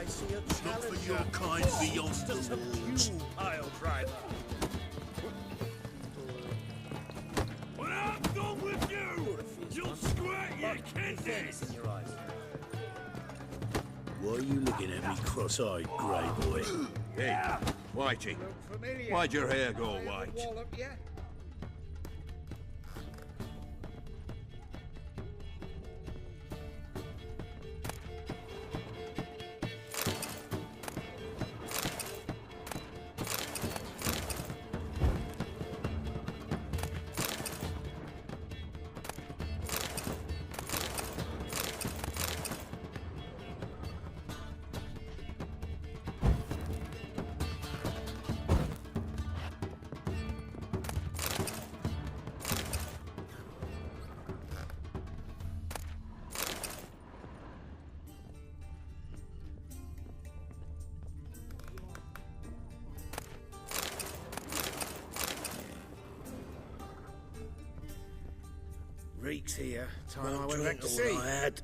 I see a Look challenge. for your kind beyond To the subdue pile driver. When I'm done with you, you'll squirt your kidneys! Fairness in your eyes. Why are you looking at me cross-eyed, grey boy? Hey, Whitey, Look familiar. why'd your hair go white? Wallop, yeah? Reek's here. Time I Won't went back drink to all sea. I had.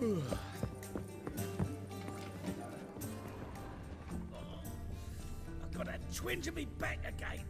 I've got a twinge of me back again.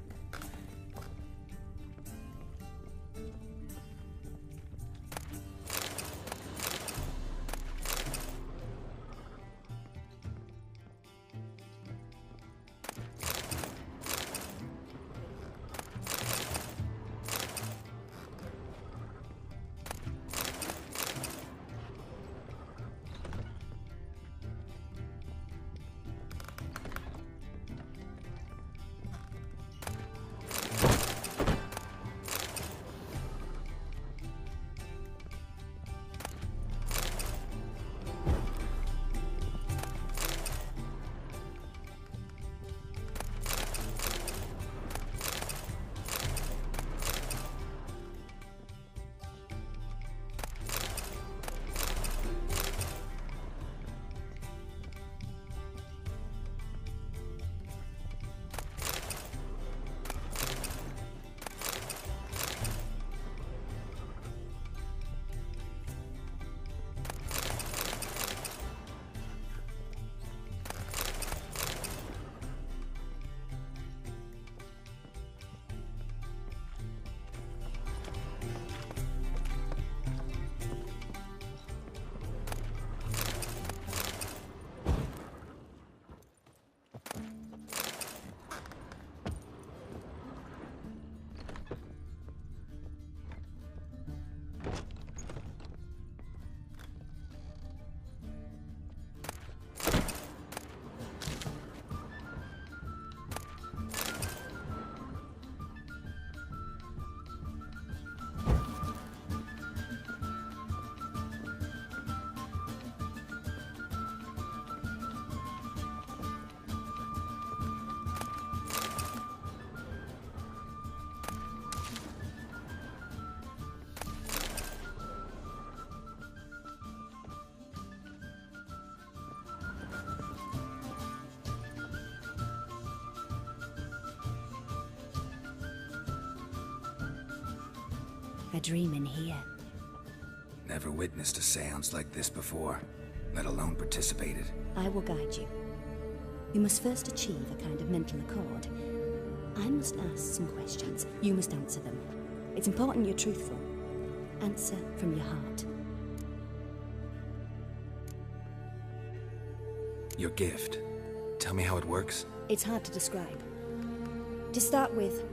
A dream in here. Never witnessed a seance like this before, let alone participated. I will guide you. You must first achieve a kind of mental accord. I must ask some questions. You must answer them. It's important you're truthful. Answer from your heart. Your gift. Tell me how it works. It's hard to describe. To start with,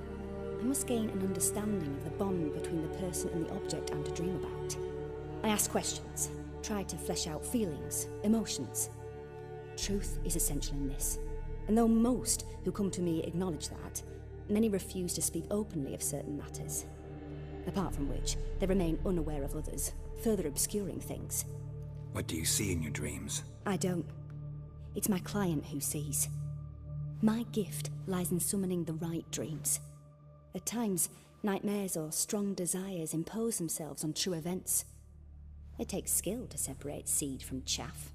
I must gain an understanding of the bond between the person and the object I'm to dream about. I ask questions, try to flesh out feelings, emotions. Truth is essential in this, and though most who come to me acknowledge that, many refuse to speak openly of certain matters. Apart from which, they remain unaware of others, further obscuring things. What do you see in your dreams? I don't. It's my client who sees. My gift lies in summoning the right dreams. At times, nightmares or strong desires impose themselves on true events. It takes skill to separate seed from chaff.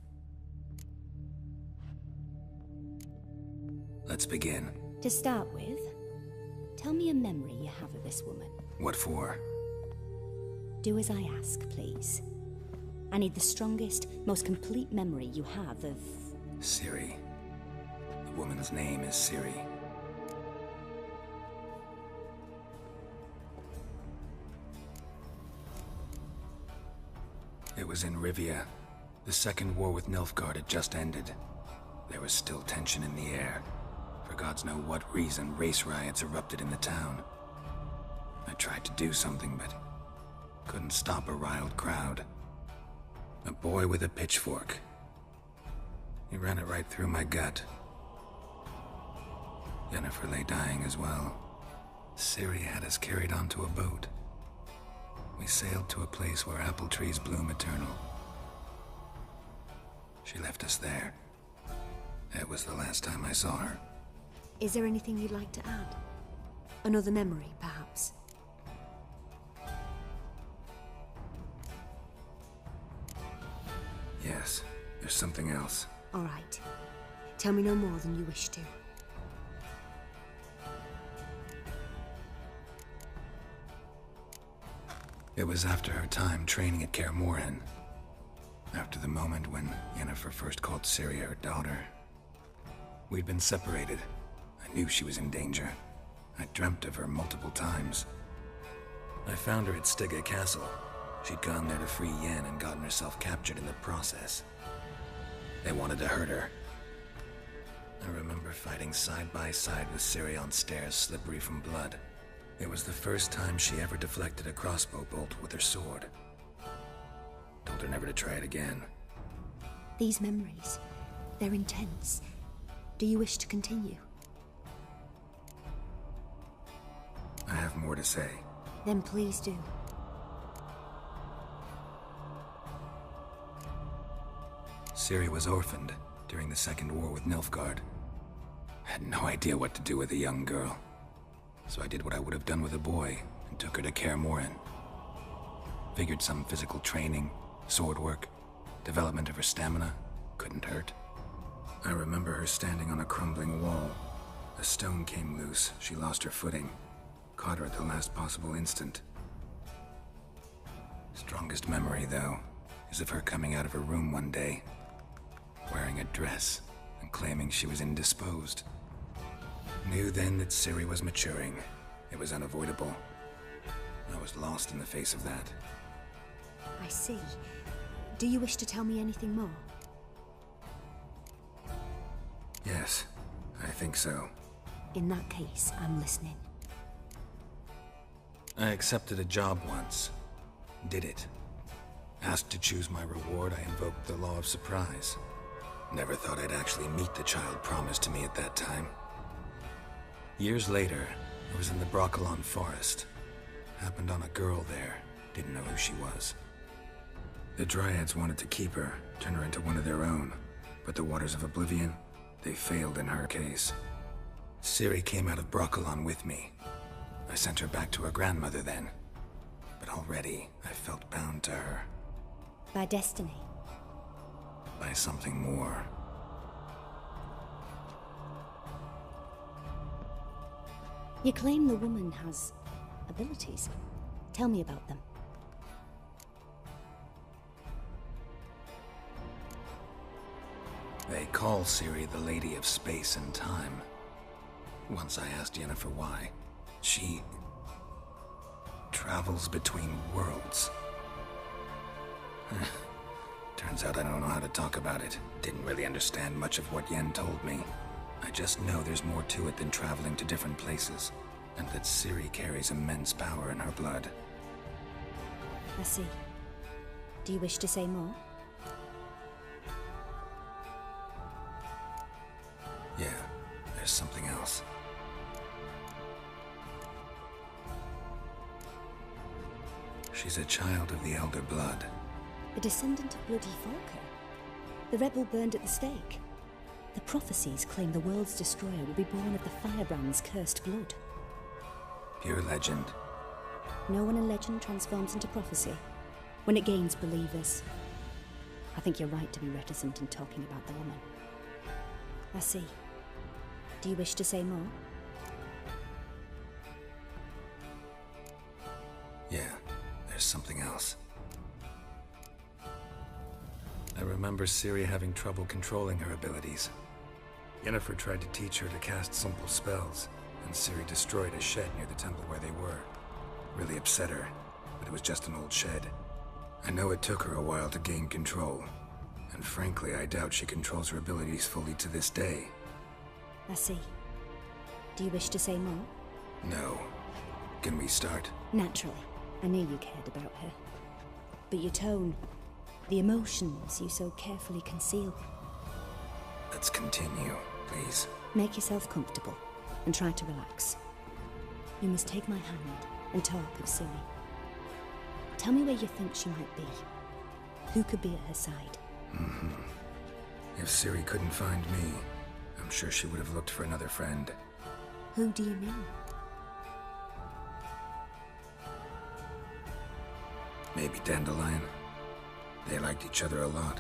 Let's begin. To start with, tell me a memory you have of this woman. What for? Do as I ask, please. I need the strongest, most complete memory you have of... Ciri. The woman's name is Ciri. It was in Rivia. The second war with Nilfgaard had just ended. There was still tension in the air. For gods know what reason, race riots erupted in the town. I tried to do something, but couldn't stop a riled crowd. A boy with a pitchfork. He ran it right through my gut. Yennefer lay dying as well. Ciri had us carried onto a boat. We sailed to a place where apple trees bloom eternal. She left us there. That was the last time I saw her. Is there anything you'd like to add? Another memory, perhaps? Yes, there's something else. All right. Tell me no more than you wish to. It was after her time training at Kaer Morhen. After the moment when Yennefer first called Ciri her daughter. We'd been separated. I knew she was in danger. I dreamt of her multiple times. I found her at Stygga Castle. She'd gone there to free Yen and gotten herself captured in the process. They wanted to hurt her. I remember fighting side by side with Ciri on stairs slippery from blood. It was the first time she ever deflected a crossbow bolt with her sword. Told her never to try it again. These memories, they're intense. Do you wish to continue? I have more to say. Then please do. Ciri was orphaned during the Second War with Nilfgaard. Had no idea what to do with a young girl. So I did what I would have done with a boy and took her to Kaer Morhen. Figured some physical training, sword work, development of her stamina couldn't hurt. I remember her standing on a crumbling wall. A stone came loose, she lost her footing. Caught her at the last possible instant. Strongest memory, though, is of her coming out of her room one day, wearing a dress and claiming she was indisposed. Knew then that Ciri was maturing. It was unavoidable. I was lost in the face of that. I see. Do you wish to tell me anything more? Yes, I think so. In that case, I'm listening. I accepted a job once. Did it. Asked to choose my reward, I invoked the law of surprise. Never thought I'd actually meet the child promised to me at that time. Years later, I was in the Broccolon forest. Happened on a girl there. Didn't know who she was. The Dryads wanted to keep her, turn her into one of their own. But the Waters of Oblivion, they failed in her case. Ciri came out of Broccolon with me. I sent her back to her grandmother then. But already, I felt bound to her. By destiny? By something more. You claim the woman has abilities. Tell me about them. They call Ciri the Lady of Space and Time. Once I asked Yennefer why. She travels between worlds. Turns out I don't know how to talk about it. Didn't really understand much of what Yen told me. I just know there's more to it than traveling to different places, and that Ciri carries immense power in her blood. I see. Do you wish to say more? Yeah, there's something else. She's a child of the Elder Blood. A descendant of Bloody Falker. The rebel burned at the stake. The prophecies claim the world's destroyer will be born of the Firebrand's cursed blood. Pure legend. No one in legend transforms into prophecy when it gains believers. I think you're right to be reticent in talking about the woman. I see. Do you wish to say more? Yeah, there's something else. I remember Ciri having trouble controlling her abilities. Yennefer tried to teach her to cast simple spells, and Ciri destroyed a shed near the temple where they were. Really upset her, but it was just an old shed. I know it took her a while to gain control, and frankly, I doubt she controls her abilities fully to this day. I see. Do you wish to say more? No. Can we start? Naturally. I knew you cared about her. But your tone, the emotions you so carefully conceal. Let's continue, please. Make yourself comfortable and try to relax. You must take my hand and talk of Ciri. Tell me where you think she might be. Who could be at her side? If Ciri couldn't find me, I'm sure she would have looked for another friend. Who do you mean? Maybe Dandelion. They liked each other a lot.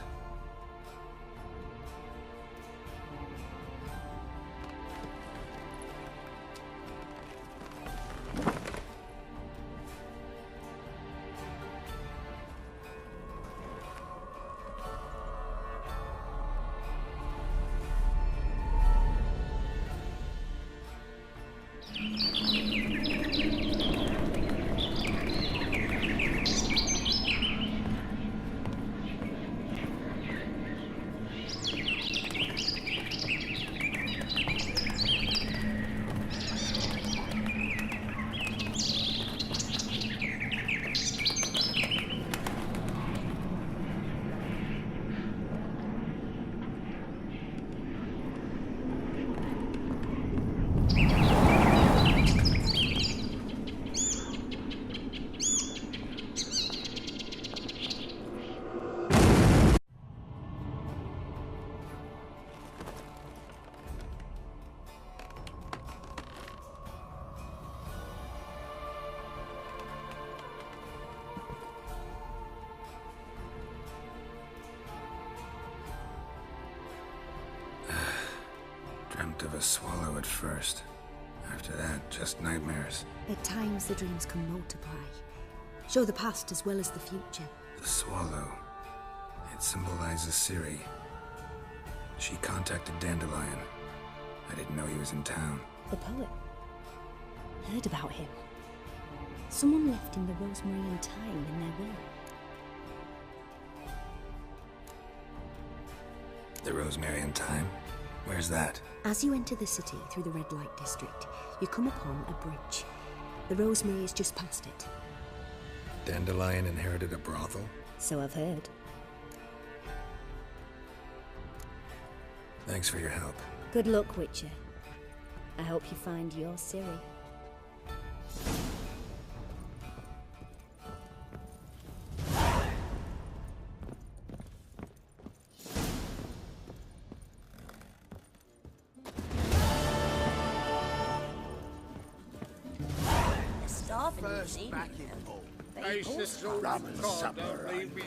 Dreamt of a swallow at first. After that, just nightmares. At times the dreams can multiply. Show the past as well as the future. The swallow. It symbolizes Ciri. She contacted Dandelion. I didn't know he was in town. The poet. Heard about him. Someone left him the rosemary and thyme in their will. The Rosemary and Thyme? Where's that? As you enter the city through the red light district, you come upon a bridge. The rosemary is just past it. Dandelion inherited a brothel? So I've heard. Thanks for your help. Good luck, Witcher. I hope you find your Ciri. First back in home. Hey, sister, rum and supper. Don't leave me